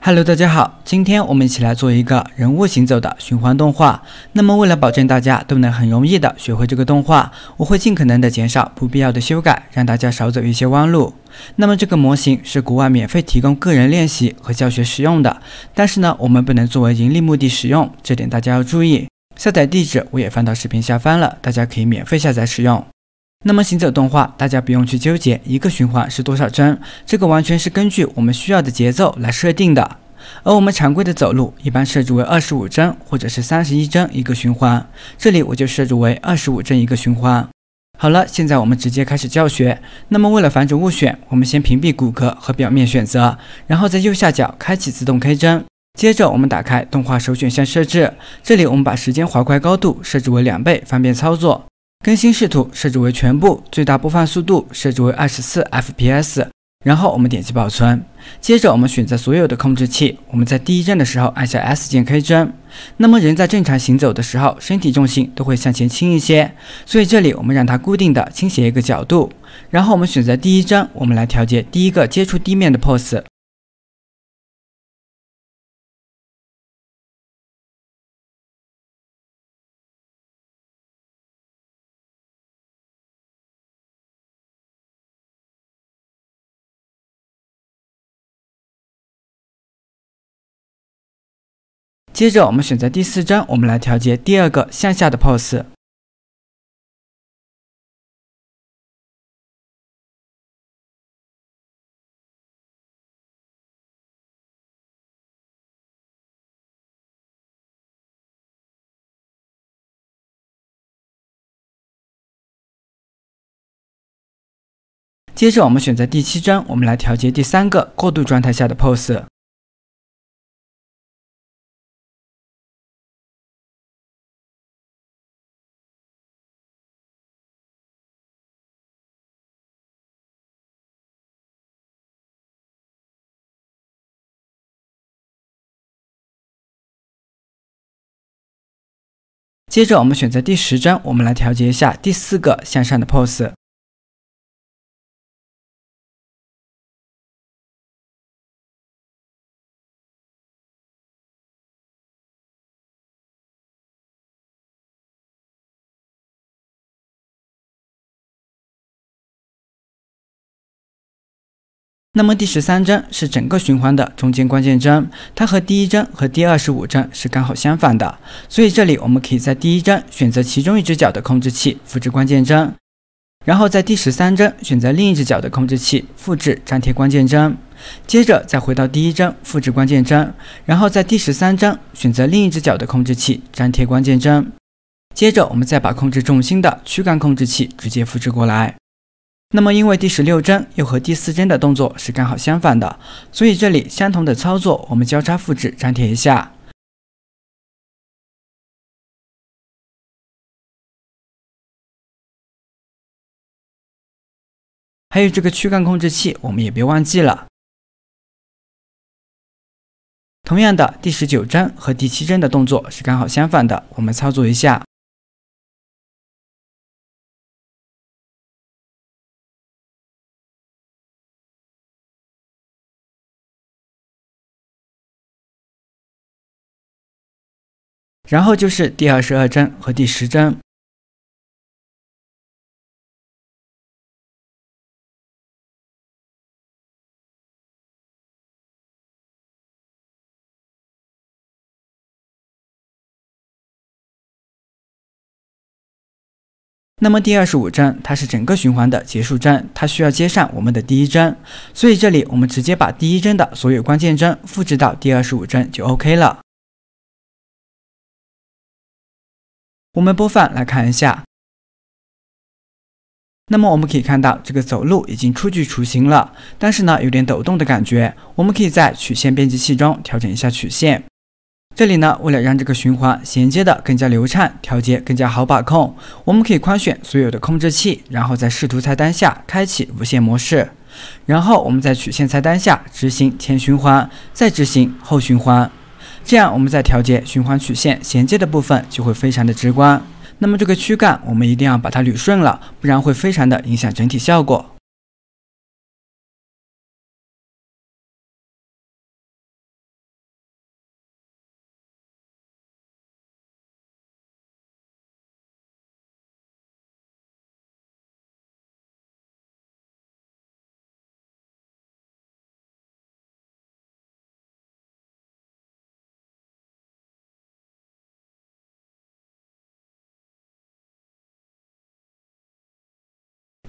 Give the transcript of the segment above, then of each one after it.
Hello， 大家好，今天我们一起来做一个人物行走的循环动画。那么为了保证大家都能很容易的学会这个动画，我会尽可能的减少不必要的修改，让大家少走一些弯路。那么这个模型是国外免费提供个人练习和教学使用的，但是呢，我们不能作为盈利目的使用，这点大家要注意。下载地址我也放到视频下方了，大家可以免费下载使用。那么行走动画，大家不用去纠结一个循环是多少帧，这个完全是根据我们需要的节奏来设定的。而我们常规的走路一般设置为25帧或者是31帧一个循环，这里我就设置为25帧一个循环。好了，现在我们直接开始教学。那么为了防止误选，我们先屏蔽骨骼和表面选择，然后在右下角开启自动 K 帧。接着我们打开动画首选项设置，这里我们把时间滑块高度设置为2倍，方便操作。更新视图设置为全部，最大播放速度设置为24 fps， 然后我们点击保存。接着我们选择所有的控制器，我们在第一帧的时候按下 S 键 K 帧。那么人在正常行走的时候，身体重心都会向前倾一些，所以这里我们让它固定的倾斜一个角度。然后我们选择第一帧，我们来调节第一个接触地面的 pose。接着我们选择第4帧，我们来调节第二个向下的 pose。接着我们选择第7帧，我们来调节第3个过渡状态下的 pose。接着我们选择第10帧，我们来调节一下第4个向上的 pose。那么第13帧是整个循环的中间关键帧，它和第一帧和第25帧是刚好相反的，所以这里我们可以在第一帧选择其中一只脚的控制器复制关键帧，然后在第13帧选择另一只脚的控制器复制粘贴关键帧，接着再回到第一帧复制关键帧，然后在第13帧选择另一只脚的控制器粘贴关键帧，接着我们再把控制重心的躯干控制器直接复制过来。那么因为第16帧又和第4帧的动作是刚好相反的，所以这里相同的操作我们交叉复制粘贴一下。还有这个躯干控制器我们也别忘记了。同样的，第19帧和第7帧的动作是刚好相反的，我们操作一下。然后就是第22帧和第10帧。那么第25帧它是整个循环的结束帧，它需要接上我们的第一帧，所以这里我们直接把第一帧的所有关键帧复制到第25帧就 OK 了。我们播放来看一下。那么我们可以看到这个走路已经初具雏形了，但是呢有点抖动的感觉，我们可以在曲线编辑器中调整一下曲线。这里呢，为了让这个循环衔接的更加流畅，调节更加好把控，我们可以宽选所有的控制器，然后在视图菜单下开启无限模式，然后我们在曲线菜单下执行前循环，再执行后循环，这样我们在调节循环曲线衔接的部分就会非常的直观。那么这个躯干我们一定要把它捋顺了，不然会非常的影响整体效果。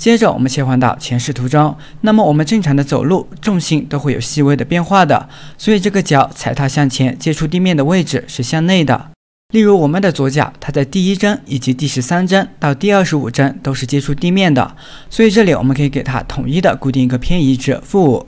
接着我们切换到前视图中，那么我们正常的走路重心都会有细微的变化的，所以这个脚踩踏向前接触地面的位置是向内的。例如我们的左脚，它在第1针以及第13针到第25针都是接触地面的，所以这里我们可以给它统一的固定一个偏移值-5。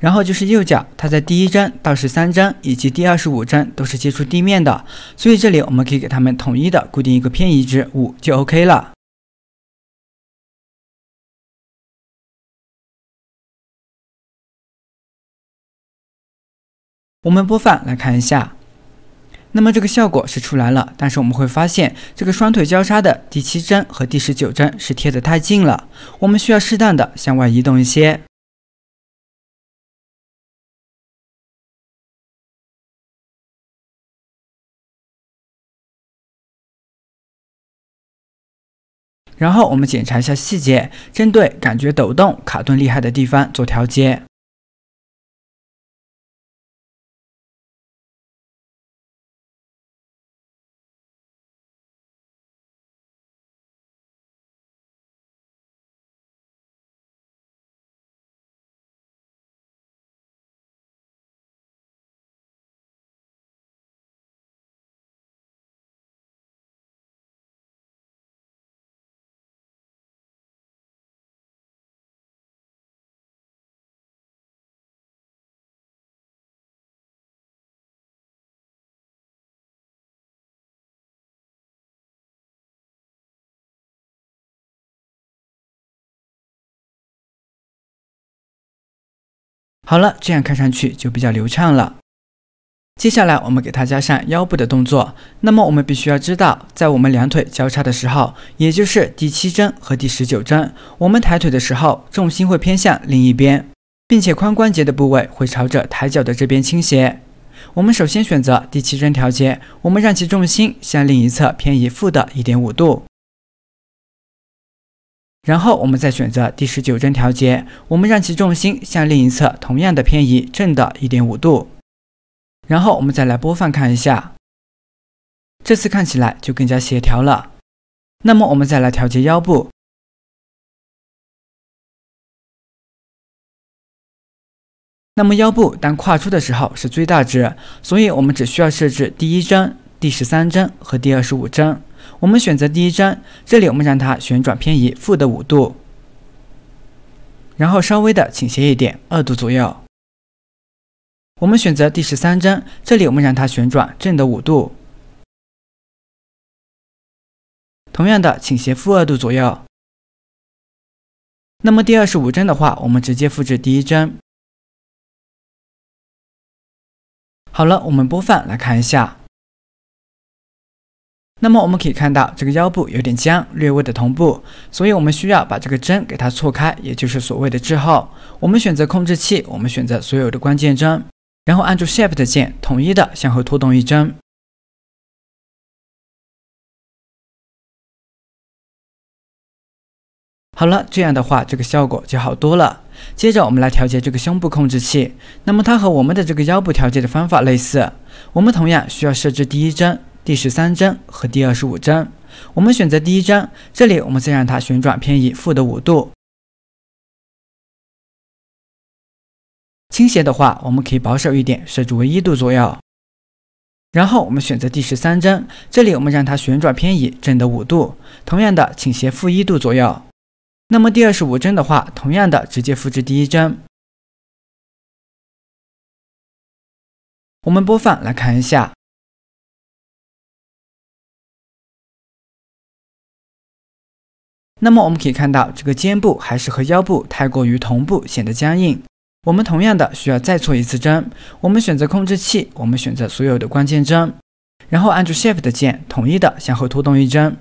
然后就是右脚，它在第1针到13针以及第25针都是接触地面的，所以这里我们可以给它们统一的固定一个偏移值5就 OK 了。我们播放来看一下，那么这个效果是出来了，但是我们会发现这个双腿交叉的第7针和第19针是贴得太近了，我们需要适当的向外移动一些。然后我们检查一下细节，针对感觉抖动、卡顿厉害的地方做调节。好了，这样看上去就比较流畅了。接下来我们给它加上腰部的动作，那么我们必须要知道，在我们两腿交叉的时候，也就是第7针和第19针，我们抬腿的时候重心会偏向另一边，并且髋关节的部位会朝着抬脚的这边倾斜。我们首先选择第7针调节，我们让其重心向另一侧偏移负的 1.5度。然后我们再选择第19针调节，我们让其重心向另一侧同样的偏移正的 1.5度。然后我们再来播放看一下，这次看起来就更加协调了。那么我们再来调节腰部，那么腰部当跨出的时候是最大值，所以我们只需要设置第1针、第13针和第25针。我们选择第1针，这里我们让它旋转偏移负的5度，然后稍微的倾斜一点，2度左右。我们选择第13针，这里我们让它旋转正的5度，同样的倾斜负2度左右。那么第25针的话，我们直接复制第1针。好了，我们播放来看一下。那么我们可以看到这个腰部有点僵，略微的同步，所以我们需要把这个针给它错开，也就是所谓的滞后。我们选择控制器，我们选择所有的关键针，然后按住 Shift 键，统一的向后拖动一针。好了，这样的话这个效果就好多了。接着我们来调节这个胸部控制器，那么它和我们的这个腰部调节的方法类似，我们同样需要设置第1针、第13针和第25针。我们选择第1针，这里我们再让它旋转偏移负的5度。倾斜的话，我们可以保守一点，设置为1度左右。然后我们选择第13针，这里我们让它旋转偏移正的5度，同样的倾斜负1度左右。那么第25针的话，同样的直接复制第1针。我们播放来看一下。那么我们可以看到，这个肩部还是和腰部太过于同步，显得僵硬。我们同样的需要再错一次针，我们选择控制器，我们选择所有的关键针，然后按住 Shift 键，统一的向后拖动一针。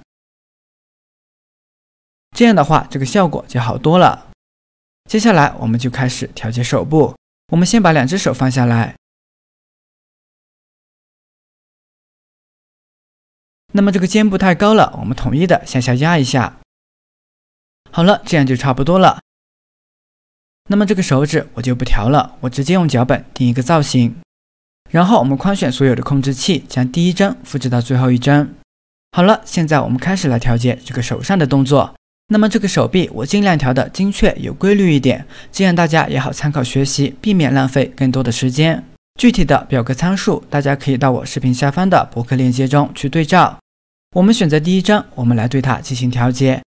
这样的话，这个效果就好多了。接下来我们就开始调节手部，我们先把2只手放下来。那么这个肩部太高了，我们统一的向下压一下。好了，这样就差不多了。那么这个手指我就不调了，我直接用脚本定一个造型。然后我们框选所有的控制器，将第一帧复制到最后一帧。好了，现在我们开始来调节这个手上的动作。那么这个手臂我尽量调的精确有规律一点，这样大家也好参考学习，避免浪费更多的时间。具体的表格参数，大家可以到我视频下方的博客链接中去对照。我们选择第一帧，我们来对它进行调节。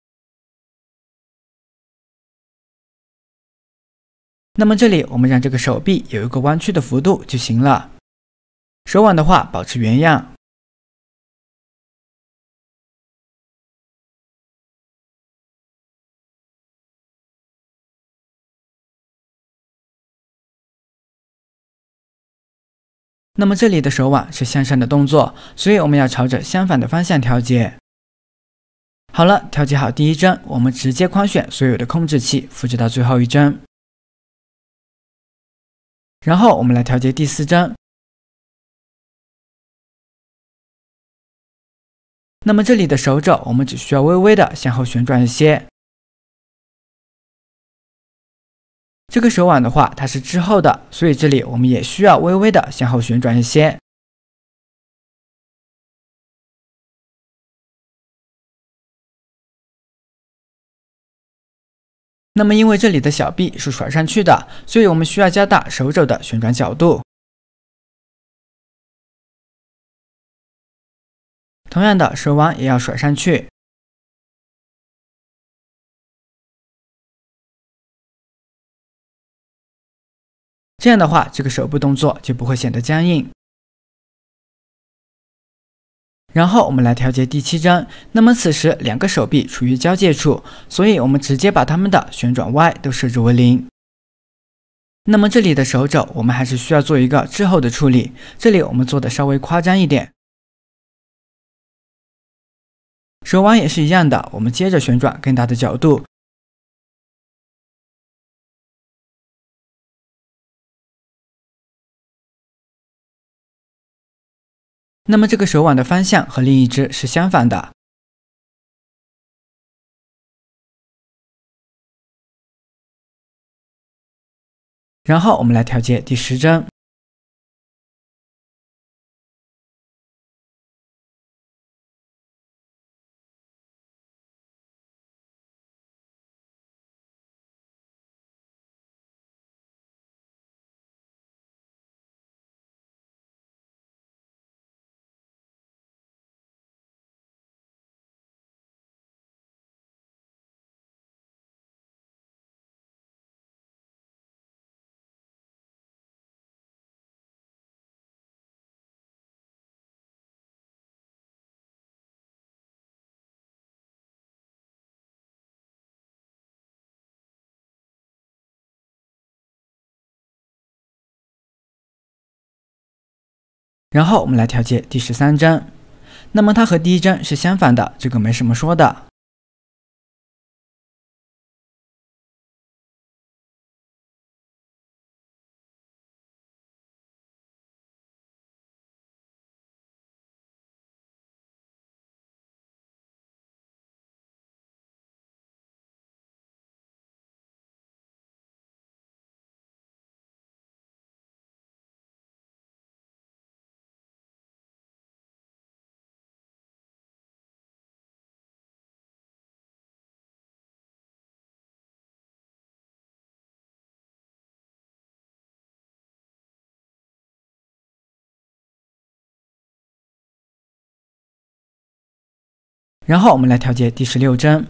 那么这里我们让这个手臂有一个弯曲的幅度就行了。手腕的话保持原样。那么这里的手腕是向上的动作，所以我们要朝着相反的方向调节。好了，调节好第一帧，我们直接框选所有的控制器，复制到最后一帧。然后我们来调节第四帧。那么这里的手肘，我们只需要微微的向后旋转一些。这个手腕的话，它是滞后的，所以这里我们也需要微微的向后旋转一些。那么因为这里的小臂是甩上去的，所以我们需要加大手肘的旋转角度。同样的，手腕也要甩上去。这样的话，这个手部动作就不会显得僵硬。然后我们来调节第七帧，那么此时两个手臂处于交界处，所以我们直接把它们的旋转 Y 都设置为0。那么这里的手肘，我们还是需要做一个滞后的处理，这里我们做的稍微夸张一点。手腕也是一样的，我们接着旋转更大的角度。那么这个手腕的方向和另一只是相反的。然后我们来调节第10帧。然后我们来调节第13帧，那么它和第一帧是相反的，这个没什么说的。然后我们来调节第16帧。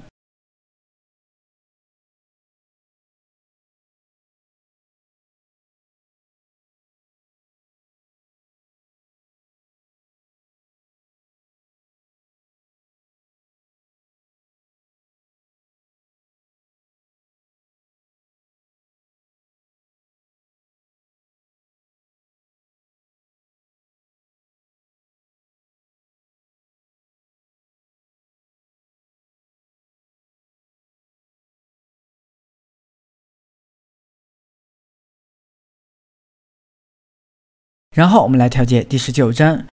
然后我们来调节第19帧，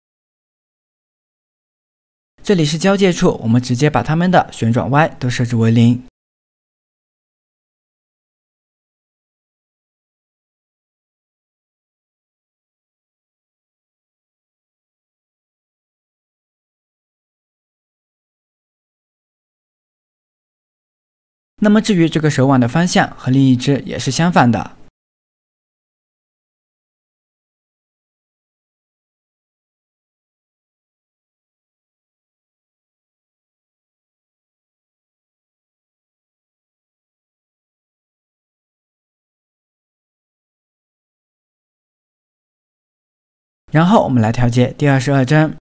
这里是交界处，我们直接把它们的旋转 Y 都设置为0。那么至于这个手腕的方向和另一只也是相反的。然后我们来调节第22帧。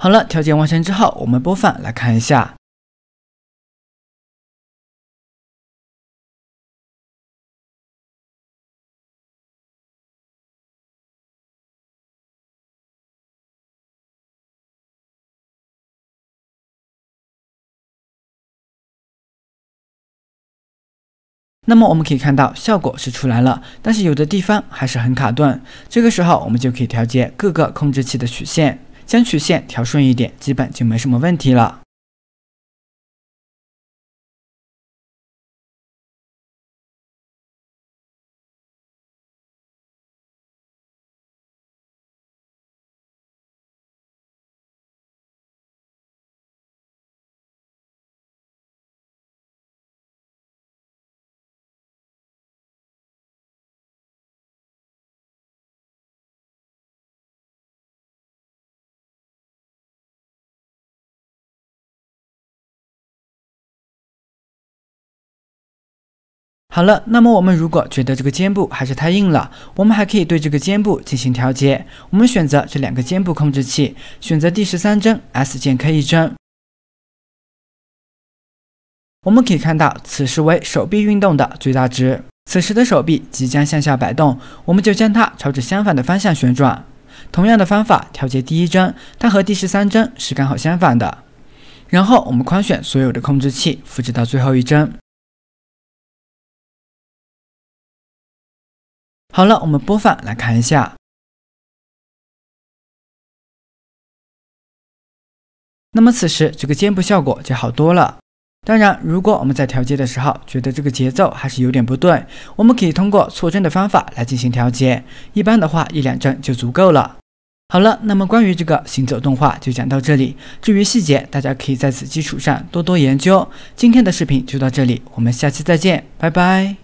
好了，调节完成之后，我们播放来看一下。那么我们可以看到效果是出来了，但是有的地方还是很卡顿。这个时候我们就可以调节各个控制器的曲线，将曲线调顺一点，基本就没什么问题了。好了，那么我们如果觉得这个肩部还是太硬了，我们还可以对这个肩部进行调节。我们选择这两个肩部控制器，选择第13帧 S 键 K 一帧。我们可以看到，此时为手臂运动的最大值。此时的手臂即将向下摆动，我们就将它朝着相反的方向旋转。同样的方法调节第1帧，它和第13帧是刚好相反的。然后我们框选所有的控制器，复制到最后一帧。好了，我们播放来看一下。那么此时这个肩部效果就好多了。当然，如果我们在调节的时候觉得这个节奏还是有点不对，我们可以通过错帧的方法来进行调节。一般的话，1-2帧就足够了。好了，那么关于这个行走动画就讲到这里。至于细节，大家可以在此基础上多多研究。今天的视频就到这里，我们下期再见，拜拜。